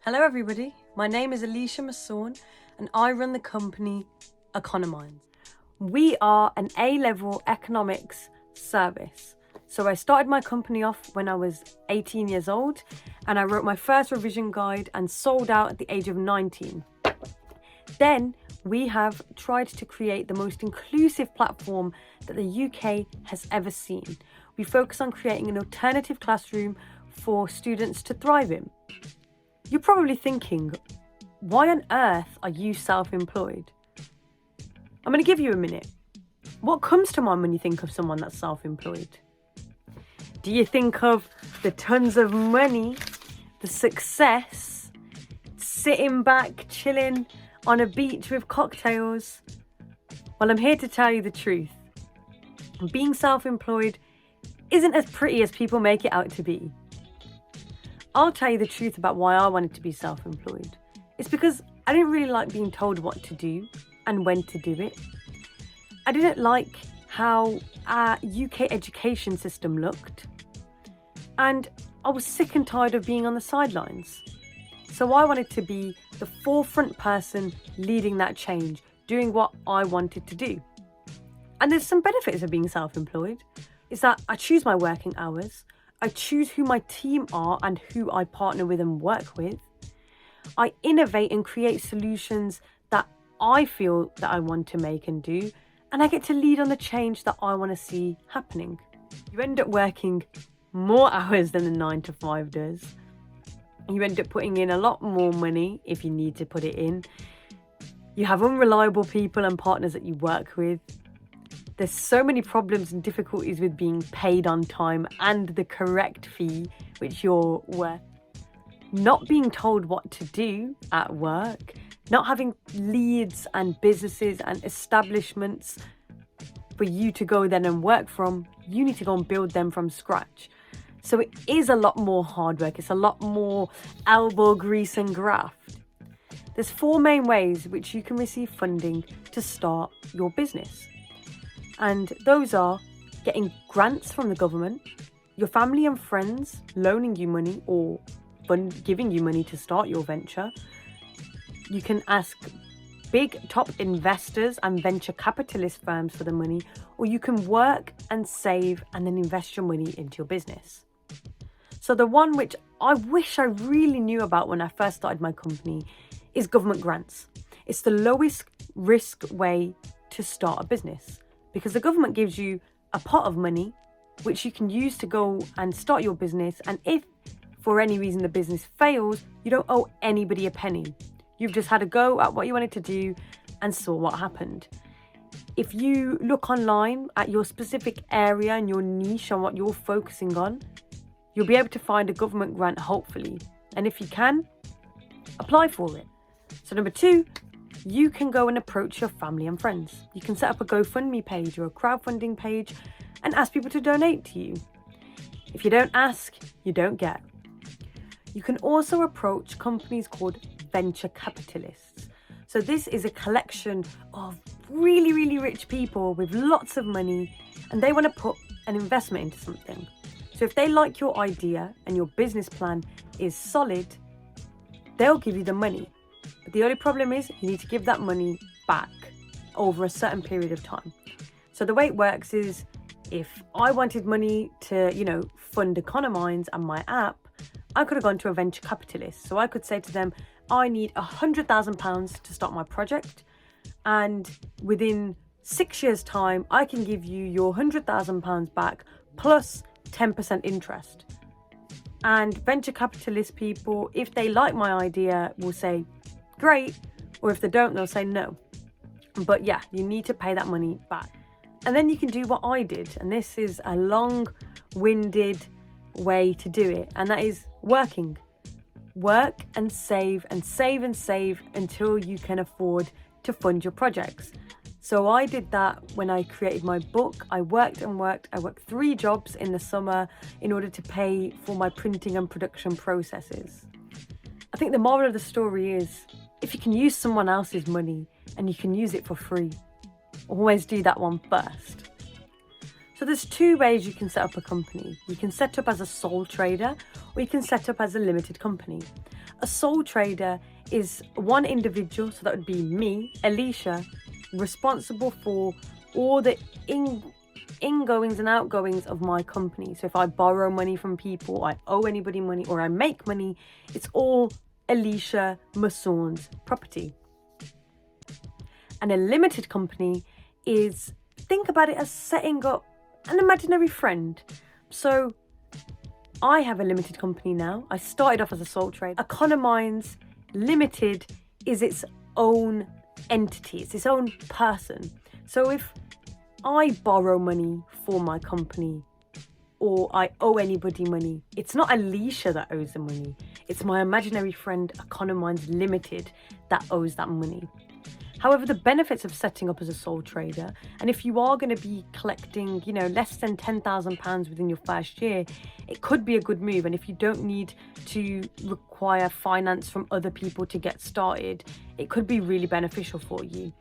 Hello everybody, my name is Ilisha Setting and I run the company Econominds. We are an A-level economics service. So I started my company off when I was 18 years old and I wrote my first revision guide and sold out at the age of 19. Then we have tried to create the most inclusive platform that the UK has ever seen. We focus on creating an alternative classroom for students to thrive in. You're probably thinking, why on earth are you self-employed? I'm going to give you a minute. What comes to mind when you think of someone that's self-employed? Do you think of the tons of money, the success, sitting back, chilling on a beach with cocktails? Well, I'm here to tell you the truth. Being self-employed isn't as pretty as people make it out to be. I'll tell you the truth about why I wanted to be self-employed. It's because I didn't really like being told what to do and when to do it. I didn't like how our UK education system looked. And I was sick and tired of being on the sidelines. So I wanted to be the forefront person leading that change, doing what I wanted to do. And there's some benefits of being self-employed. Is that I choose my working hours. I choose who my team are and who I partner with and work with. I innovate and create solutions that I feel that I want to make and do, and I get to lead on the change that I want to see happening. You end up working more hours than the 9 to 5 does. You end up putting in a lot more money if you need to put it in. You have unreliable people and partners that you work with. There's so many problems and difficulties with being paid on time and the correct fee, which you're worth. Not being told what to do at work, not having leads and businesses and establishments for you to go then and work from. You need to go and build them from scratch. So it is a lot more hard work. It's a lot more elbow grease and graft. There's 4 main ways which you can receive funding to start your business. And those are getting grants from the government, your family and friends loaning you money or giving you money to start your venture. You can ask big top investors and venture capitalist firms for the money, or you can work and save and then invest your money into your business. So the one which I wish I really knew about when I first started my company is government grants. It's the lowest risk way to start a business, because the government gives you a pot of money which you can use to go and start your business. And if for any reason the business fails, you don't owe anybody a penny. You've just had a go at what you wanted to do and saw what happened. If you look online at your specific area and your niche and what you're focusing on, you'll be able to find a government grant, hopefully. And if you can, apply for it. So number 2, you can go and approach your family and friends. You can set up a GoFundMe page or a crowdfunding page and ask people to donate to you. If you don't ask, you don't get. You can also approach companies called venture capitalists. So this is a collection of really, really rich people with lots of money, and they want to put an investment into something. So if they like your idea and your business plan is solid, they'll give you the money. But the only problem is you need to give that money back over a certain period of time. So the way it works is, if I wanted money to, fund Econominds and my app, I could have gone to a venture capitalist. So I could say to them, I need £100,000 to start my project. And within 6 years' time, I can give you your £100,000 back plus 10% interest. And venture capitalist people, if they like my idea, will say, great, or if they don't, they'll say no. But yeah, you need to pay that money back. And then you can do what I did, and this is a long-winded way to do it, and that is working. Work and save and save and save until you can afford to fund your projects. So I did that when I created my book. I worked and worked. I worked 3 jobs in the summer in order to pay for my printing and production processes. I think the moral of the story is, if you can use someone else's money and you can use it for free, always do that one first. So So there's two ways you can set up a company. You can set up as a sole trader, or you can set up as a limited company. A sole trader is one individual, so that would be me, Ilisha, responsible for all the ingoings and outgoings of my company. So if I borrow money from people, I owe anybody money, or I make money, it's all Ilisha Massoon's property. And a limited company is, think about it as setting up an imaginary friend. So I have a limited company now. I started off as a sole trader. Economines Limited is its own entity, it's its own person. So if I borrow money for my company, or I owe anybody money, it's not Ilisha that owes the money. It's my imaginary friend Economines Limited that owes that money. However, the benefits of setting up as a sole trader, and if you are going to be collecting, less than £10,000 within your first year, it could be a good move. And if you don't need to require finance from other people to get started, it could be really beneficial for you.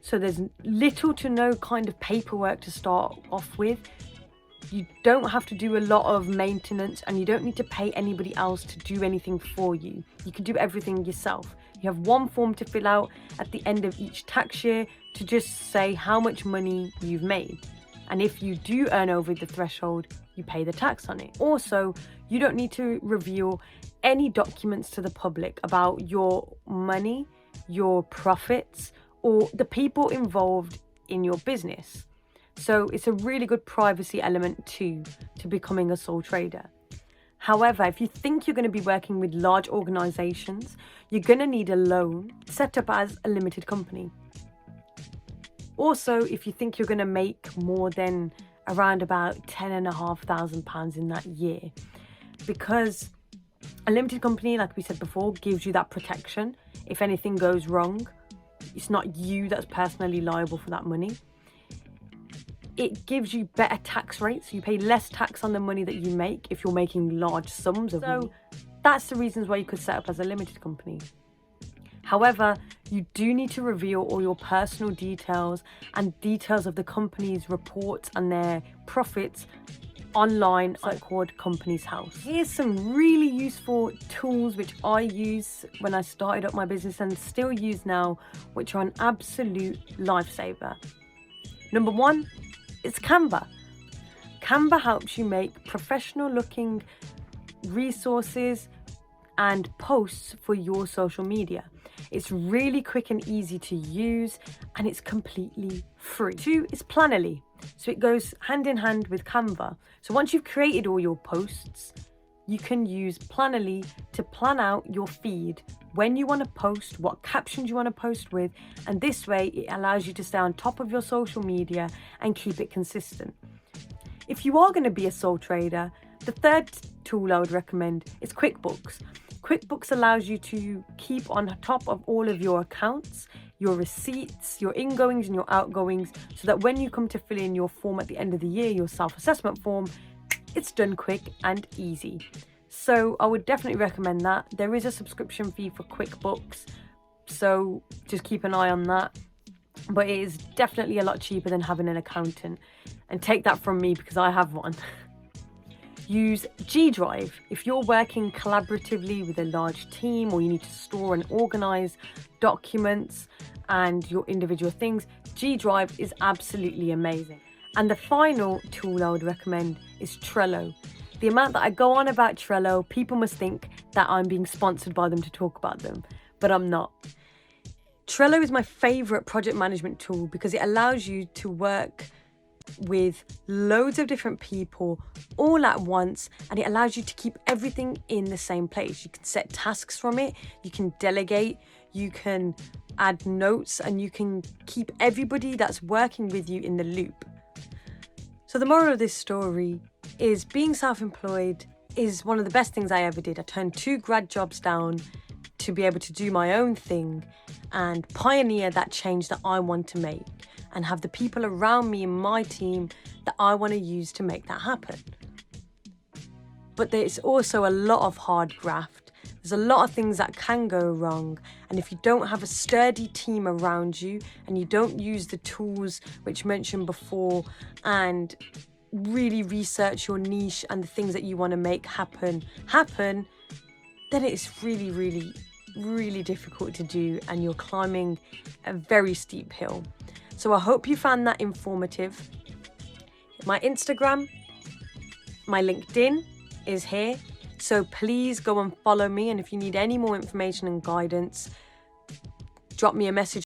So there's little to no kind of paperwork to start off with. You don't have to do a lot of maintenance, and you don't need to pay anybody else to do anything for you. You can do everything yourself. You have one form to fill out at the end of each tax year to just say how much money you've made. And if you do earn over the threshold, you pay the tax on it. Also, you don't need to reveal any documents to the public about your money, your profits, or the people involved in your business. So it's a really good privacy element too to becoming a sole trader. However, if you think you're going to be working with large organizations, you're going to need a loan set up as a limited company. Also, if you think you're going to make more than around about £10,500 in that year, because a limited company, like we said before, gives you that protection. If anything goes wrong, it's not you that's personally liable for that money. It gives you better tax rates. You pay less tax on the money that you make if you're making large sums of money. So that's the reasons why you could set up as a limited company. However, you do need to reveal all your personal details and details of the company's reports and their profits online on called Companies House. Here's some really useful tools which I use when I started up my business and still use now, which are an absolute lifesaver. Number one, it's Canva. Canva helps you make professional looking resources and posts for your social media. It's really quick and easy to use, and it's completely free. Two is Planoly. So it goes hand in hand with Canva. So once you've created all your posts, you can use Planoly to plan out your feed, when you want to post, what captions you want to post with, and this way it allows you to stay on top of your social media and keep it consistent. If you are going to be a sole trader, the third tool I would recommend is QuickBooks. QuickBooks allows you to keep on top of all of your accounts, your receipts, your ingoings and your outgoings, so that when you come to fill in your form at the end of the year, your self-assessment form, it's done quick and easy. So I would definitely recommend that. There is a subscription fee for QuickBooks, so just keep an eye on that. But it is definitely a lot cheaper than having an accountant. And take that from me because I have one. Use G Drive. If you're working collaboratively with a large team, or you need to store and organize documents and your individual things, G Drive is absolutely amazing. And the final tool I would recommend is Trello. The amount that I go on about Trello, people must think that I'm being sponsored by them to talk about them, but I'm not. Trello is my favorite project management tool because it allows you to work with loads of different people all at once, and it allows you to keep everything in the same place. You can set tasks from it, you can delegate, you can add notes, and you can keep everybody that's working with you in the loop. So the moral of this story is being self-employed is one of the best things I ever did. I turned 2 grad jobs down to be able to do my own thing and pioneer that change that I want to make, and have the people around me in my team that I want to use to make that happen. But there's also a lot of hard graft. There's a lot of things that can go wrong, and if you don't have a sturdy team around you and you don't use the tools which mentioned before and really research your niche and the things that you want to make happen, then it's really difficult to do, and you're climbing a very steep hill. So I hope you found that informative. My Instagram, my LinkedIn is here. So please go and follow me. And if you need any more information and guidance, drop me a message